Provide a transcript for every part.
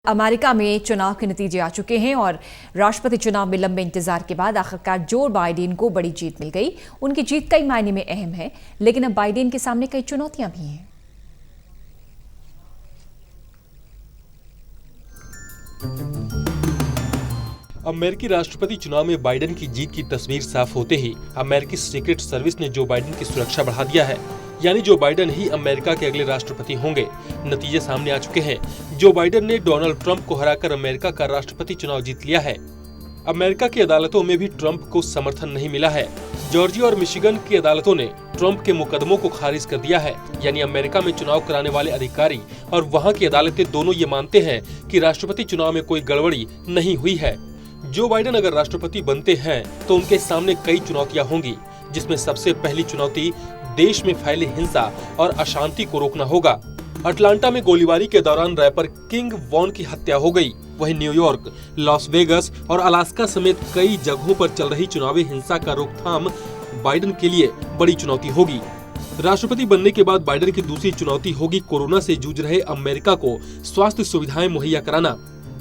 America में चुनाव के नतीजे आ चुके हैं और राष्ट्रपति चुनाव में लंबे इंतजार के बाद आखिरकार जो बाइडेन को बड़ी जीत मिल गई। उनकी जीत कई मायने में अहम है, लेकिन अब बाइडेन के सामने कई चुनौतियां भी हैं। अमेरिकी राष्ट्रपति चुनाव में बाइडेन की जीत की तस्वीर साफ होते ही अमेरिकी सीक्रेट सर्विस ने जो बाइडेन की सुरक्षा बढ़ा दिया है, यानी जो बाइडेन ही अमेरिका के अगले राष्ट्रपति होंगे। नतीजे सामने आ चुके हैं। जो बाइडेन ने डोनाल्ड ट्रंप को हराकर अमेरिका का राष्ट्रपति चुनाव जीत लिया है। अमेरिका की अदालतों में भी ट्रंप को समर्थन नहीं मिला है। जॉर्जिया और मिशिगन की अदालतों ने ट्रंप के मुकदमों को खारिज कर दिया है। यानी अमेरिका में चुनाव कराने वाले अधिकारी और वहां की अदालतें दोनों ये मानते हैं कि राष्ट्रपति चुनाव में कोई गड़बड़ी नहीं हुई है। जो बाइडेन अगर राष्ट्रपति बनते हैं तो उनके सामने कई चुनौतियां होंगी, जिसमें सबसे पहली चुनौती देश में फैले हिंसा और अशांति को रोकना होगा। अटलांटा में गोलीबारी के दौरान रैपर किंग वॉन की हत्या हो गई। वहीं न्यूयॉर्क, लॉस वेगस और अलास्का समेत कई जगहों पर चल रही चुनावी हिंसा का रोकथाम बाइडेन के लिए बड़ी चुनौती होगी। राष्ट्रपति बनने के बाद बाइडेन की दूसरी चुनौती होगी कोरोना से जूझ रहे अमेरिका को स्वास्थ्य सुविधाएं मुहैया कराना।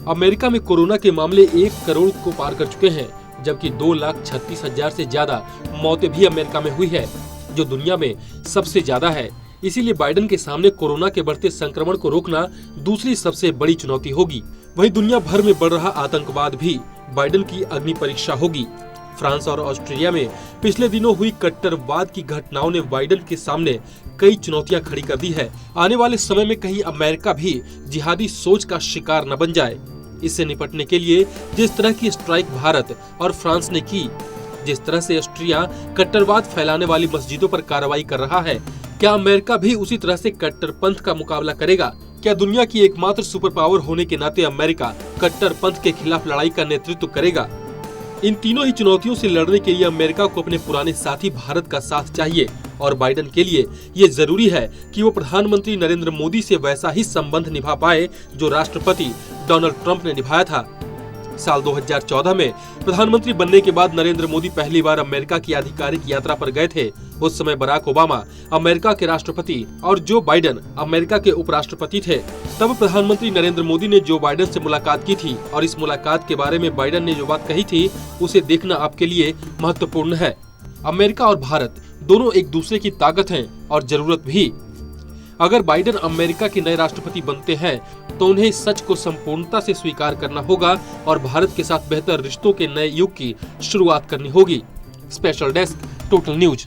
अमेरिका में कोरोना के मामले 1 करोड़ को पार कर चुके हैं, जबकि 2,36,000 से ज्यादा मौतें भी अमेरिका में हुई है, जो दुनिया में सबसे ज्यादा है। इसीलिए बाइडेन के सामने कोरोना के बढ़ते संक्रमण को रोकना दूसरी सबसे बड़ी चुनौती होगी। वहीं दुनिया भर में बढ़ रहा आतंकवाद भी बाइडेन की अग्नि परीक्षा होगी। फ्रांस और ऑस्ट्रेलिया में पिछले दिनों हुई कट्टरवाद की घटनाओं ने बाइडेन के सामने कई चुनौतियां खड़ी कर दी है। आने वाले समय में कहीं अमेरिका भी जिहादी सोच का शिकार न बन जाए। इससे निपटने के लिए जिस तरह की स्ट्राइक भारत और फ्रांस ने की, जिस तरह से ऑस्ट्रिया कट्टरवाद फैलाने वाली मस्जिदों पर कार्रवाई कर रहा है, क्या अमेरिका भी उसी तरह से कट्टरपंथ का मुकाबला करेगा? क्या दुनिया की एकमात्र सुपर पावर होने के नाते अमेरिका कट्टरपंथ के खिलाफ लड़ाई का नेतृत्व करेगा? इन तीनों ही चुनौतियों से लड़ने के लिए अमेरिका को अपने पुराने साथी भारत का साथ चाहिए और बाइडेन के लिए ये जरूरी है कि वो प्रधानमंत्री नरेंद्र मोदी से वैसा ही संबंध निभा पाए जो राष्ट्रपति डोनाल्ड ट्रंप ने निभाया था। साल 2014 में प्रधानमंत्री बनने के बाद नरेंद्र मोदी पहली बार अमेरिका की आधिकारिक यात्रा पर गए थे। उस समय बराक ओबामा अमेरिका के राष्ट्रपति और जो बाइडेन अमेरिका के उपराष्ट्रपति थे। तब प्रधानमंत्री नरेंद्र मोदी ने जो बाइडेन से मुलाकात की थी और इस मुलाकात के बारे में बाइडेन ने जो बात कही थी, उसे देखना आपके लिए महत्वपूर्ण है। अमेरिका और भारत दोनों एक दूसरे की ताकत हैं और जरूरत भी। अगर बाइडेन अमेरिका के नए राष्ट्रपति बनते हैं तो उन्हें इस सच को संपूर्णता से स्वीकार करना होगा और भारत के साथ बेहतर रिश्तों के नए युग की शुरुआत करनी होगी। Special desk, total news.